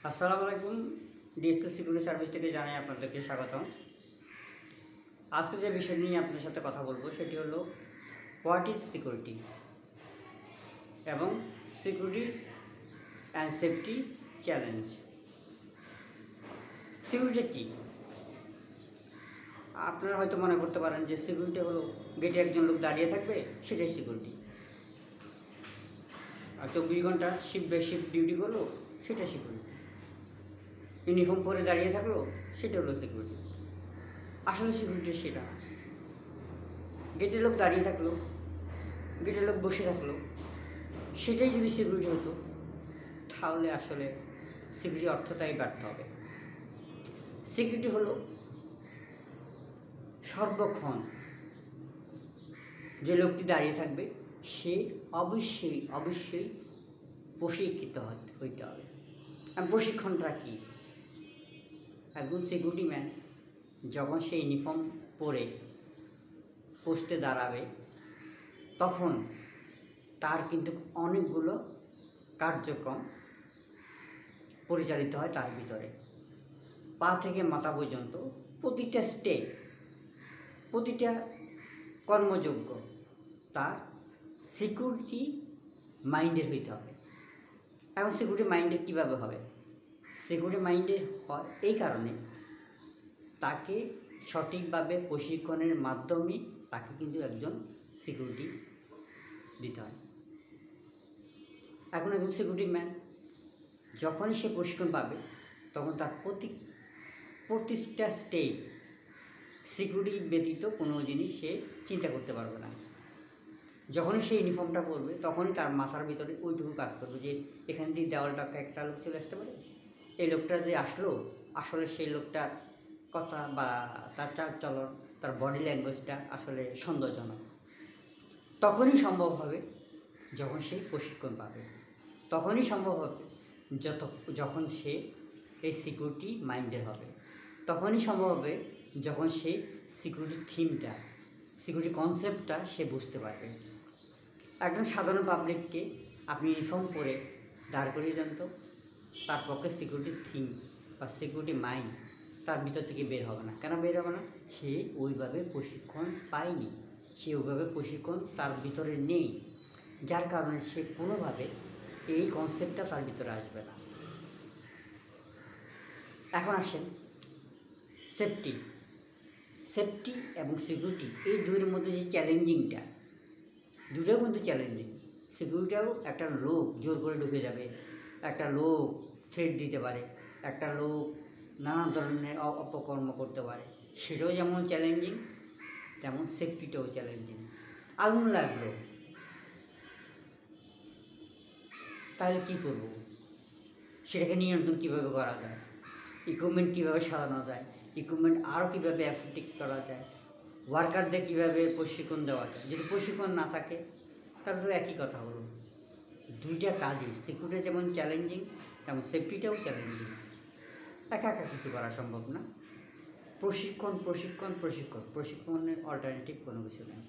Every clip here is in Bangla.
আসসালামু আলাইকুম। ডিএসসি সিকিউরিটি সার্ভিস থেকে জানাই আপনাদেরকে স্বাগতম। আজকে যে বিষয় নিয়ে আপনাদের সাথে কথা বলবো সেটি হলো হোয়াট ইজ সিকিউরিটি এবং security and safety challenge. Security কী? আপনারা হয়তো মনে করতে পারেন যে সিকিউরিটি হলো গেটে একজন লোক দাঁড়িয়ে থাকবে, সেটাই সিকিউরিটি। আর 24 ঘন্টা শিফট বাই শিফট ডিউটি করলো, সেটা সিকিউরিটি। ইউনিফর্ম পরে দাঁড়িয়ে থাকলো, সেটা হলো সিকিউরিটি। আসলে সিকিউরিটি সেটা না। গেটের লোক দাঁড়িয়ে থাকলো, গেটের লোক বসে থাকলো, সেটাই যদি সিকিউরিটি হতো তাহলে আসলে সিকিউরিটি অর্থটাই ব্যর্থ হবে। সিকিউরিটি হলো সর্বক্ষণ যে লোকটি দাঁড়িয়ে থাকবে সে অবশ্যই প্রশিক্ষিত হইতে হবে। আর প্রশিক্ষণটা কী? একজন সিকিউরিটি ম্যান যখন সে ইউনিফর্ম পরে পোস্টে দাঁড়াবে তখন তার কিন্তু অনেকগুলো কার্যক্রম পরিচালিত হয় তার ভিতরে। পা থেকে মাথা পর্যন্ত প্রতিটা স্টেপ, প্রতিটা কর্মযোগ্য তার সিকিউরিটি মাইন্ডের হইতে হবে। এখন সিকিউরিটি মাইন্ডের কীভাবে হবে? সিকিউরিটি মাইন্ডের হয় এই কারণে তাকে সঠিকভাবে প্রশিক্ষণের মাধ্যমে তাকে কিন্তু একজন সিকিউরিটি দিতে হয়। এখন একজন সিকিউরিটি ম্যান যখনই সে প্রশিক্ষণ পাবে তখন তার প্রতিটা স্টেপ সিকিউরিটি ব্যতীত কোনো জিনিস সে চিন্তা করতে পারবে না। যখনই সে ইউনিফর্মটা পরবে তখনই তার মাথার ভিতরে ওইটুকু কাজ করবে যে এখান দিয়ে দেওয়ালটাকে একটা লোক চলে আসতে পারে, এই লোকটা যে আসলো আসলে সেই লোকটার কথা বা তার চালচলন, তার বডি ল্যাঙ্গুয়েজটা আসলে সন্দেহজনক। তখনই সম্ভব হবে যখন সে প্রশিক্ষণ পাবে, তখনই সম্ভব হবে যখন সে এই সিকিউরিটি মাইন্ডের হবে, তখনই সম্ভব হবে যখন সে সিকিউরিটি থিমটা, সিকিউরিটি কনসেপ্টটা সে বুঝতে পারবে। একজন সাধারণ পাবলিককে আপনি ইউনিফর্ম পরে দাঁড় করিয়ে দেন তো তার পক্ষে সিকিউরিটি থিম বা সিকিউরিটি মাইন্ড তার ভিতর থেকে বের হবে না। কেন বের হবে না? সে ওইভাবে প্রশিক্ষণ পায়নি, সে ওইভাবে প্রশিক্ষণ তার ভিতরে নেই, যার কারণে সে কোনোভাবে এই কনসেপ্টটা তার ভিতরে আসবে না। এখন আসেন সেফটি এবং সিকিউরিটি, এই দুইয়ের মধ্যে যে চ্যালেঞ্জিংটা, দুটোর মধ্যে চ্যালেঞ্জিং। সিকিউরিটিও একটা লোক জোর করে ঢুকে যাবে, একটা লোক থ্রেট দিতে পারে, একটা লোক নানা ধরনের অপকর্ম করতে পারে, সেটাও যেমন চ্যালেঞ্জিং তেমন সেফটিটাও চ্যালেঞ্জিং। আগুন লাগলো, তাহলে কী করব? সেটাকে নিয়ন্ত্রণ কীভাবে করা যায়, ইকুইপমেন্ট কীভাবে সাজানো যায়, ইকুইপমেন্ট আরও কীভাবে অ্যাফেক্টিভ করা যায়, ওয়ার্কারদের কীভাবে প্রশিক্ষণ দেওয়া যায়। যদি প্রশিক্ষণ না থাকে তাহলে তো একই কথা হলো। দুইটা কাজই, সিকিউরিটি যেমন চ্যালেঞ্জিং তেমন সেফটিটাও চ্যালেঞ্জিং। একা কিছু করা সম্ভব না। প্রশিক্ষণের অল্টারনেটিভ কোনো কিছু নেই।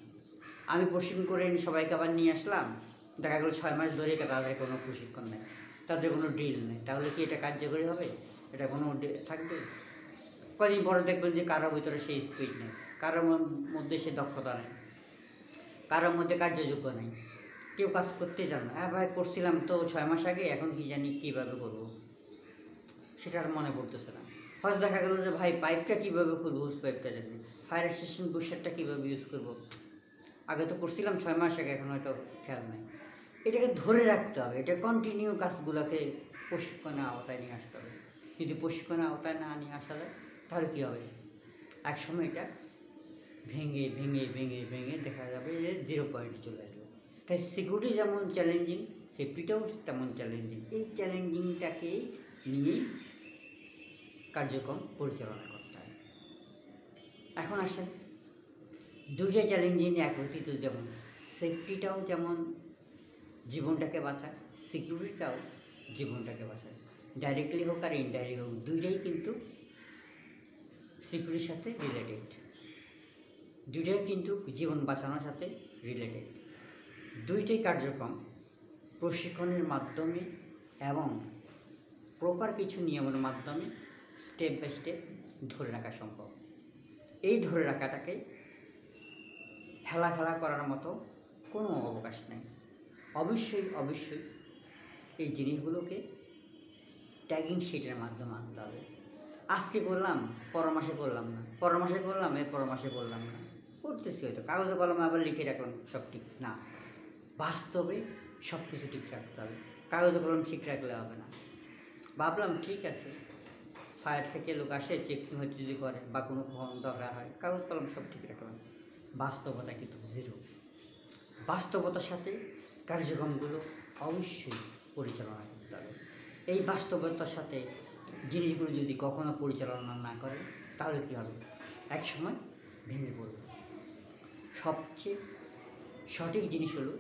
আমি প্রশিক্ষণ করে সবাইকে আবার নিয়ে আসলাম, দেখা গেলো 6 মাস ধরে তাদের কোনো প্রশিক্ষণ নেই, তাদের কোনো ড্রিল নেই, তাহলে কি এটা কার্যকরী হবে? এটা কোনো থাকবে? কদিন পরে দেখবেন যে কারোর ভিতরে সেই স্পিড নেই, কারোর মধ্যে সে দক্ষতা নেই, কারোর মধ্যে কার্যযোগ্য নেই, কেউ কাজ করতে চান না। হ্যাঁ ভাই করছিলাম তো 6 মাস আগে, এখন কি জানি কীভাবে করবো সেটা আর মনে পড়তেছে না। হয়তো দেখা গেলো যে ভাই পাইপটা কীভাবে খুলবো, হুস পাইপটা দেখবে, ফায়ার স্টেশন বুস্টারটা কীভাবে ইউজ করবো, আগে তো করছিলাম 6 মাস আগে, এখন হয়তো খেয়াল নেই। এটাকে ধরে রাখতে হবে, এটা কন্টিনিউ কাজগুলোকে প্রশিক্ষণের আওতায় নিয়ে আসতে হবে। যদি প্রশিক্ষণের আওতায় না নিয়ে আসা যায় তাহলে কী হবে? একসময় এটা ভেঙে দেখা যাবে যে 0 পয়েন্টে চলে আসবে। তাই সিকিউরিটি যেমন চ্যালেঞ্জিং, সেফটিটাও তেমন চ্যালেঞ্জিং। এই চ্যালেঞ্জিংটাকেই নিয়েই কার্যক্রম পরিচালনা করতে হয়। এখন আসেন দুইটা চ্যালেঞ্জিং একত্রিত, যেমন সেফটিটাও যেমন জীবনটাকে বাঁচায়, সিকিউরিটিটাও জীবনটাকে বাঁচায়। ডাইরেক্টলি হোক আর ইনডাইরেক্টলি হোক, দুইটাই কিন্তু সিকিউরিটির সাথে রিলেটেড, দুইটাই কিন্তু জীবন বাঁচানোর সাথে রিলেটেড। দুইটাই কার্যক্রম প্রশিক্ষণের মাধ্যমে এবং প্রপার কিছু নিয়মের মাধ্যমে স্টেপ বাই স্টেপ ধরে রাখা সম্ভব। এই ধরে রাখাটাকে হেলা করার মতো কোনো অবকাশ নেই। অবশ্যই এই জিনিসগুলোকে ট্যাগিং শিটের মাধ্যমে আনতে হবে। আজকে করলাম, পরমাসে করলাম না, পরমাসে করলাম, পরমাসে করলাম না, করতেছি হয়তো কাগজে কলমে আবার লিখে রাখলাম সব ঠিক না। বাস্তবে সব কিছু ঠিক রাখতে হবে। কাগজে কলম ঠিক রাখলে হবে না। ভাবলাম ঠিক আছে, ফায়ার থেকে লোক আসে, চেকিং হয়তো যদি করে বা কোনো দরকার হয়, কাগজ কলম সব ঠিক রাখলাম। বাস্তবতা কিন্তু জিরো। বাস্তবতার সাথে কার্যক্রমগুলো অবশ্যই পরিচালনা করতে হবে। এই বাস্তবতার সাথে জিনিসগুলো যদি কখনো পরিচালনা না করে তাহলে কী হবে? একসময় ভেঙে পড়বে। সবচেয়ে সঠিক জিনিস হলো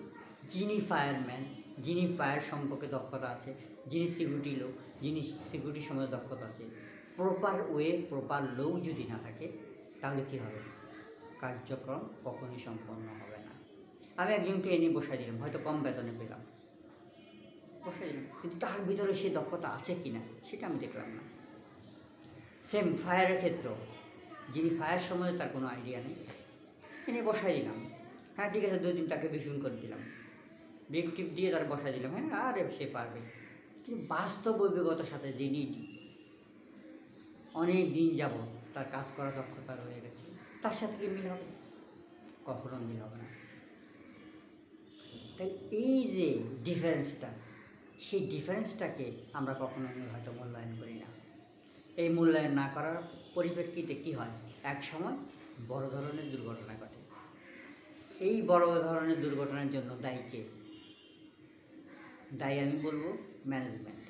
যিনি ফায়ারম্যান, যিনি ফায়ার সম্পর্কে দক্ষতা আছে, যিনি সিকিউরিটি লোক, যিনি সিকিউরিটির সম্বন্ধে দক্ষতা আছে, প্রপার প্রপার লোক যদি না থাকে তাহলে কী হবে? কার্যক্রম কখনই সম্পন্ন হবে না। আমি একজনকে এনে বসাই দিলাম, হয়তো কম বেতনে পেলাম, বসাই দিলাম, কিন্তু তার ভিতরে সে দক্ষতা আছে কি না সেটা আমি দেখলাম না। সেম ফায়ারের ক্ষেত্রেও যিনি ফায়ার সম্বন্ধে তার কোনো আইডিয়া নেই, এনে বসাই দিলাম, হ্যাঁ ঠিক আছে, 2 দিন তাকে বিশুন করে দিলাম, ব্রেক টিপ দিয়ে তার বসাই দিলাম, হ্যাঁ আরে সে পারবে। কিন্তু বাস্তব অভিজ্ঞতার সাথে যিনি অনেক দিন যাব তার কাজ করা দক্ষতা রয়ে গেছে, তার সাথে কি মিল হবে? কখনো মিল হবে না। তাই এই যে ডিফারেন্সটা, সেই ডিফারেন্সটাকে আমরা কখনো হয়তো মূল্যায়ন করি না। এই মূল্যায়ন না করার পরিপ্রেক্ষিতে কী হয়? এক সময় বড় ধরনের দুর্ঘটনা ঘটে। এই বড় ধরনের দুর্ঘটনার জন্য দায়ী আমি বলবো ম্যানেজমেন্ট।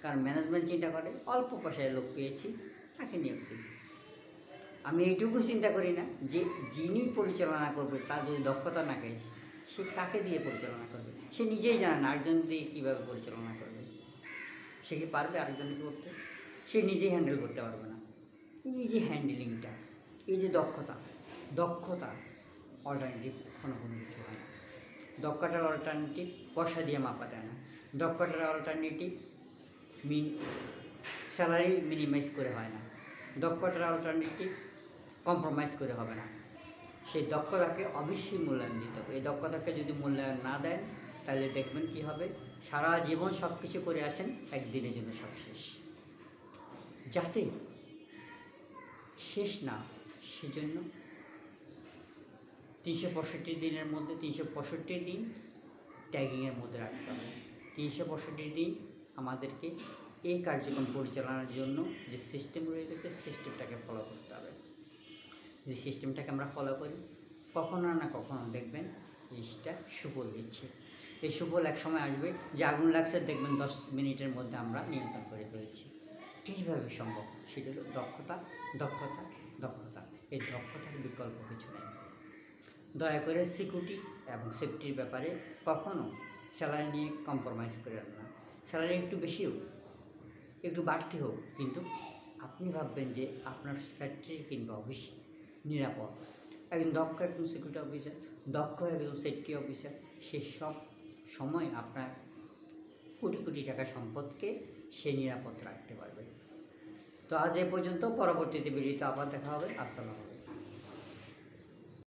কারণ ম্যানেজমেন্ট চিন্তা করে অল্প পয়সায় লোক পেয়েছি, তাকে নিয়োগ দিই। আমি এইটুকু চিন্তা করি না যে যিনি পরিচালনা করবে তার যদি দক্ষতা না থাকে, সে কাকে দিয়ে পরিচালনা করবে? সে নিজেই জানে না আরেকজন দিয়ে কীভাবে পরিচালনা করবে। সে কি পারবে আরেকজনকে করতে? সে নিজেই হ্যান্ডেল করতে পারবে না। এই যে হ্যান্ডেলিংটা, এই যে দক্ষতা অল্টারনেটিভ কোনো কিছু হয় না। দক্ষতার অল্টারনেটিভ পয়সা দিয়ে মাপা যায় না। দক্ষতার অল্টারনেটিভ স্যালারি মিনিমাইজ করে হয় না। দক্ষতার অল্টারনেটিভ কম্প্রোমাইজ করে হবে না। সেই দক্ষতাকে অবশ্যই মূল্যায়ন দিতে হবে। এই দক্ষতাকে যদি মূল্যায়ন না দেন তাহলে দেখবেন কী হবে? সারা জীবন সব কিছু করে আছেন, একদিনের জন্য সব শেষ। যাতে শেষ না, সেজন্য 365 দিনের মধ্যে 365 দিন ট্যাগিংয়ের মধ্যে রাখতে হবে। 365 দিন আমাদেরকে এই কার্যক্রম পরিচালনার জন্য যে সিস্টেম রয়ে গেছে, সিস্টেমটাকে ফলো করতে হবে। যদি সিস্টেমটাকে আমরা ফলো করি, কখনো না কখনো দেখবেন জিনিসটা সুফল দিচ্ছে। এই সুফল এক সময় আসবে যে আগুন লাগছে, দেখবেন 10 মিনিটের মধ্যে আমরা নিয়ন্ত্রণ করে ফেলেছি। কীভাবে সম্ভব? সেটা হলো দক্ষতা। এই দক্ষতার বিকল্প কিছু নেই। দয়া করে সিকিউরিটি এবং সেফটির ব্যাপারে কখনও স্যালারি নিয়ে কম্প্রোমাইজ করেন না। স্যালারি একটু বেশি হোক, একটু বাড়তি হোক, কিন্তু আপনি ভাববেন যে আপনার ফ্যাক্টরি কিংবা অফিস নিরাপদ। একজন সিকিউরিটি অফিসার, একজন সেফটি অফিসার, সে সব সময় আপনার কোটি টাকা সম্পদকে সে নিরাপদ রাখতে পারবে। তো আজ এ পর্যন্ত, পরবর্তীতে ভিডিওতে আবার দেখা হবে। আসসালামু আলাইকুম।